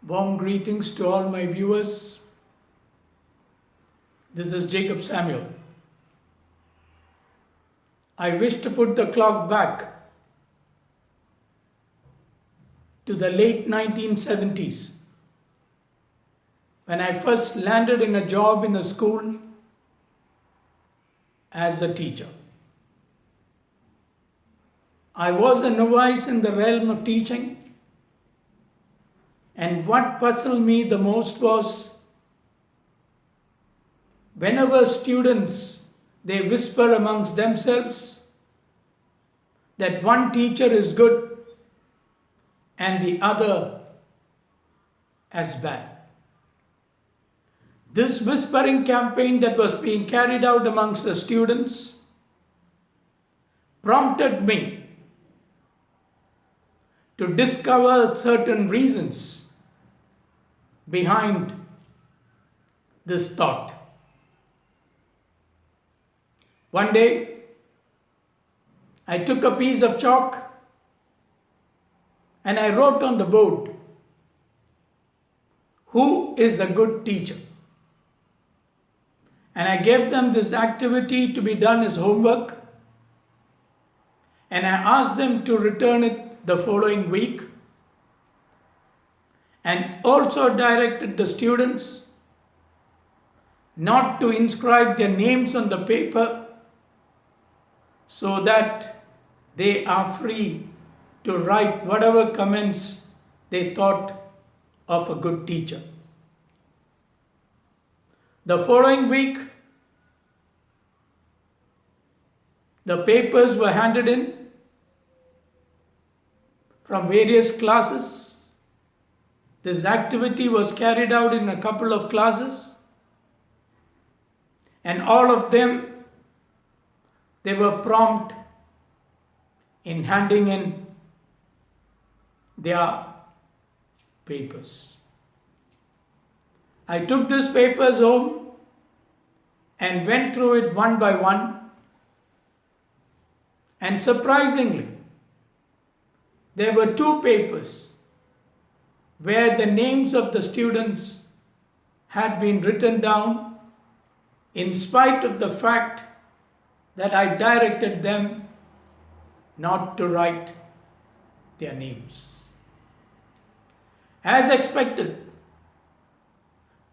Warm greetings to all my viewers. This is Jacob Samuel. I wish to put the clock back to the late 1970s when I first landed in a job in a school as a teacher. I was a novice in the realm of teaching, and what puzzled me the most was whenever students they whisper amongst themselves that one teacher is good and the other as bad. This whispering campaign that was being carried out amongst the students prompted me to discover certain reasons behind this thought. One day, I took a piece of chalk and I wrote on the board, "Who is a good teacher?" And I gave them this activity to be done as homework, and I asked them to return it the following week, and also directed the students not to inscribe their names on the paper so that they are free to write whatever comments they thought of a good teacher. The following week, the papers were handed in from various classes. This activity was carried out in a couple of classes, and all of them, they were prompt in handing in their papers. I took these papers home and went through it one by one, and surprisingly, there were two papers where the names of the students had been written down in spite of the fact that I directed them not to write their names. As expected,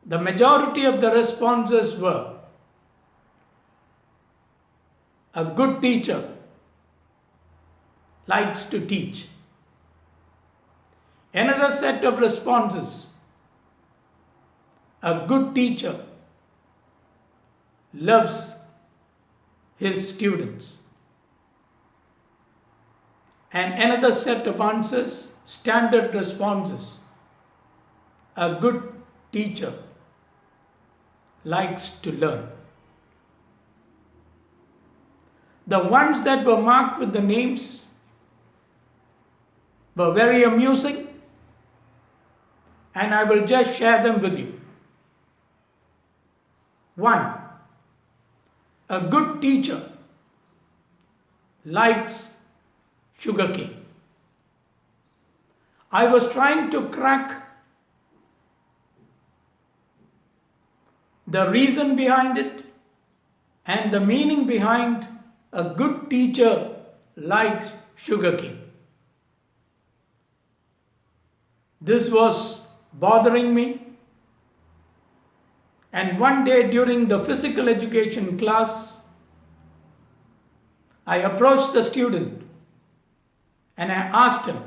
the majority of the responses were, "A good teacher likes to teach." Another set of responses, "A good teacher loves his students." And another set of answers, standard responses, "A good teacher likes to learn." The ones that were marked with the names were very amusing, and I will just share them with you. 1. A good teacher likes sugarcane. I was trying to crack the reason behind it and the meaning behind "a good teacher likes sugarcane." This was bothering me, and one day during the physical education class, I approached the student and I asked him,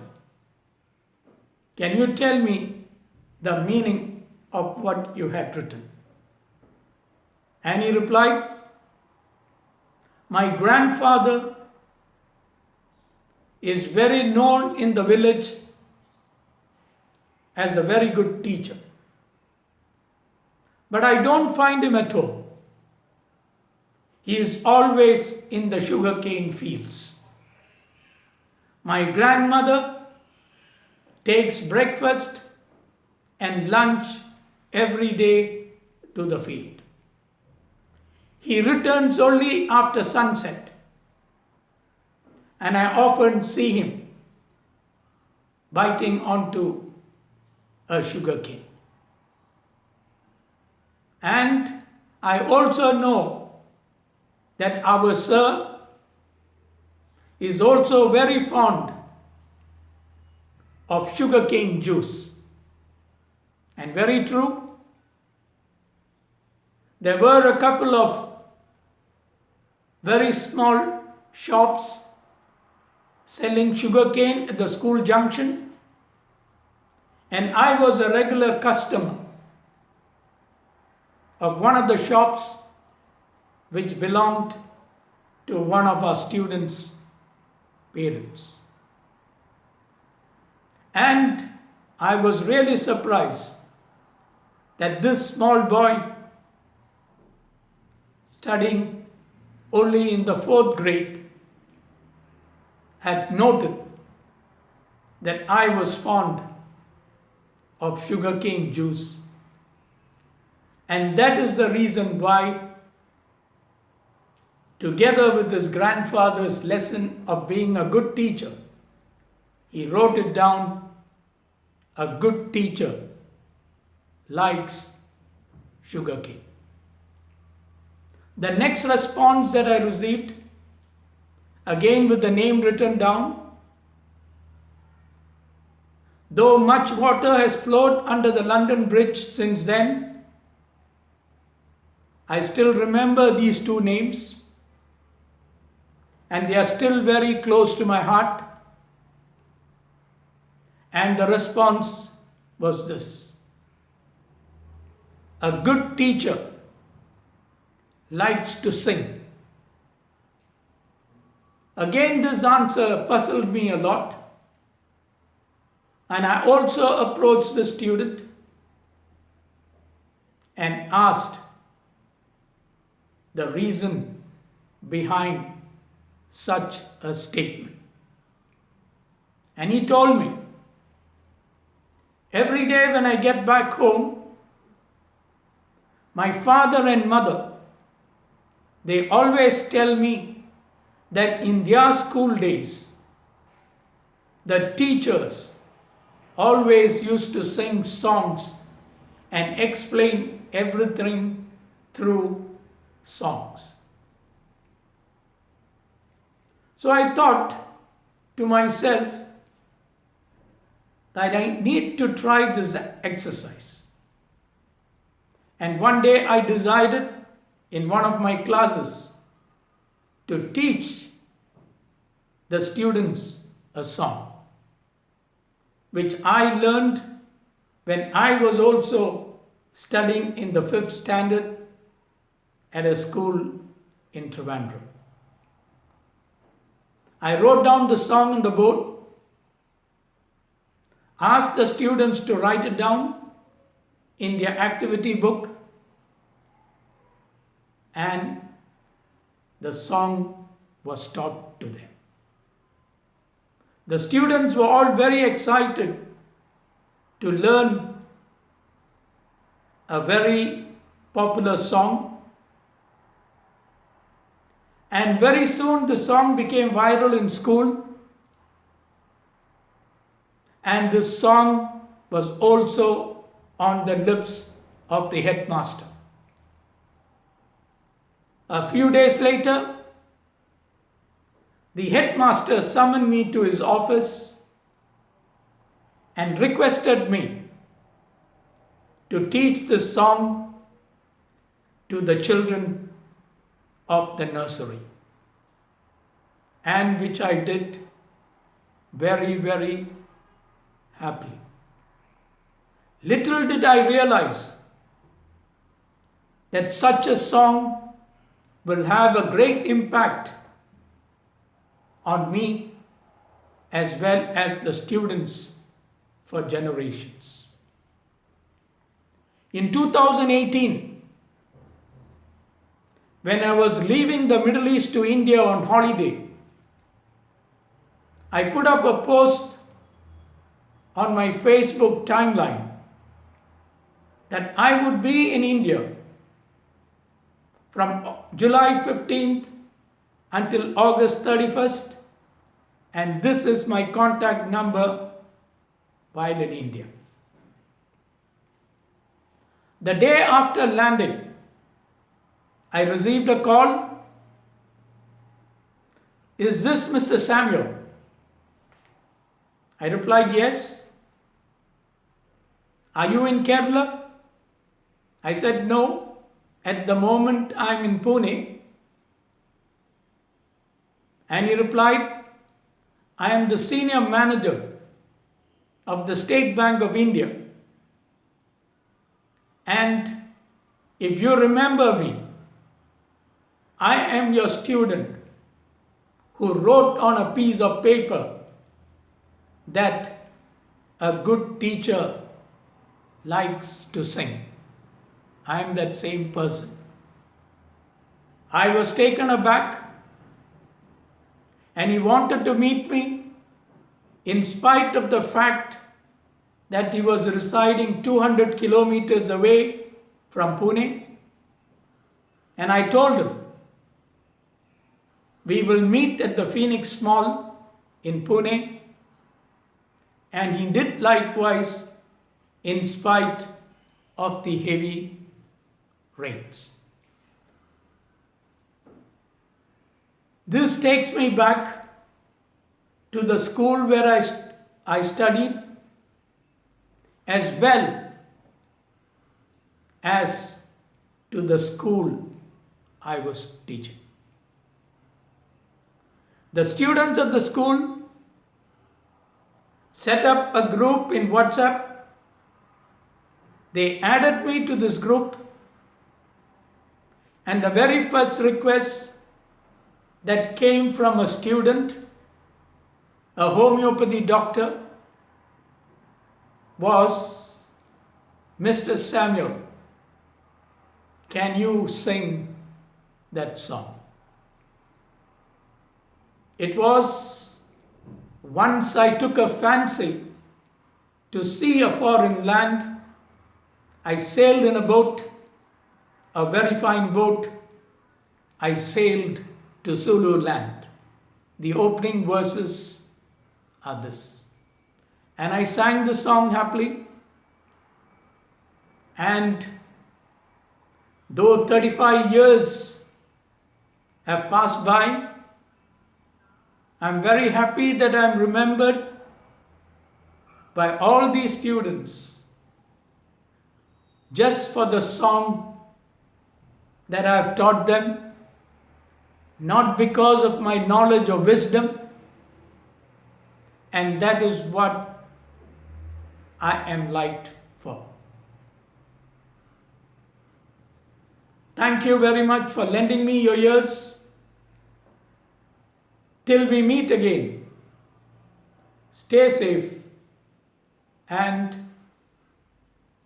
"Can you tell me the meaning of what you had written?" And he replied, "My grandfather is very known in the village as a very good teacher, but I don't find him at home. He is always in the sugarcane fields. My grandmother takes breakfast and lunch every day to the field. He returns only after sunset, and I often see him biting onto a sugarcane. And I also know that our sir is also very fond of sugarcane juice. And very true, there were a couple of very small shops selling sugarcane at the school junction, and I was a regular customer of one of the shops which belonged to one of our students' parents. And I was really surprised that this small boy, studying only in the 4th grade, had noted that I was fond of sugarcane juice. And that is the reason why, together with his grandfather's lesson of being a good teacher, he wrote it down: a good teacher likes sugarcane. The next response that I received, again with the name written down: though much water has flowed under the London Bridge since then, I still remember these two names, and they are still very close to my heart. And the response was this: a good teacher likes to sing. Again, this answer puzzled me a lot, and I also approached the student and asked the reason behind such a statement. And he told me, every day when I get back home, my father and mother, they always tell me that in their school days, the teachers always used to sing songs and explain everything through songs. So I thought to myself that I need to try this exercise. And one day I decided in one of my classes to teach the students a song, which I learned when I was also studying in the 5th standard at a school in Trivandrum. I wrote down the song on the board, asked the students to write it down in their activity book, and the song was taught to them. The students were all very excited to learn a very popular song, and very soon the song became viral in school, and this song was also on the lips of the headmaster. A few days later, the headmaster summoned me to his office and requested me to teach this song to the children of the nursery, and which I did very, very happily. Little did I realize that such a song will have a great impact on me as well as the students for generations. In 2018, when I was leaving the Middle East to India on holiday, I put up a post on my Facebook timeline that I would be in India from July 15th until August 31st, and this is my contact number while in India. The day after landing, I received a call. Is this Mr. Samuel? I replied, yes. Are you in Kerala? I said, no. At the moment, I'm in Pune. And he replied, I am the senior manager of the State Bank of India. And if you remember me, I am your student who wrote on a piece of paper that a good teacher likes to sing. I am that same person. I was taken aback, and he wanted to meet me in spite of the fact that he was residing 200 kilometers away from Pune. And I told him, we will meet at the Phoenix Mall in Pune. And he did likewise in spite of the heavy rains. This takes me back to the school where I studied, as well as to the school I was teaching. The students of the school set up a group in WhatsApp. They added me to this group, and the very first request that came from a student, a homeopathy doctor, was, Mr. Samuel, can you sing that song? It was once I took a fancy to see a foreign land. I sailed in a boat, a very fine boat. I sailed to Zululand. The opening verses are this. And I sang the song happily. And though 35 years have passed by, I'm very happy that I'm remembered by all these students just for the song that I've taught them, not because of my knowledge or wisdom. And that is what I am liked for. Thank you very much for lending me your ears. Till we meet again, stay safe and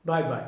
bye-bye.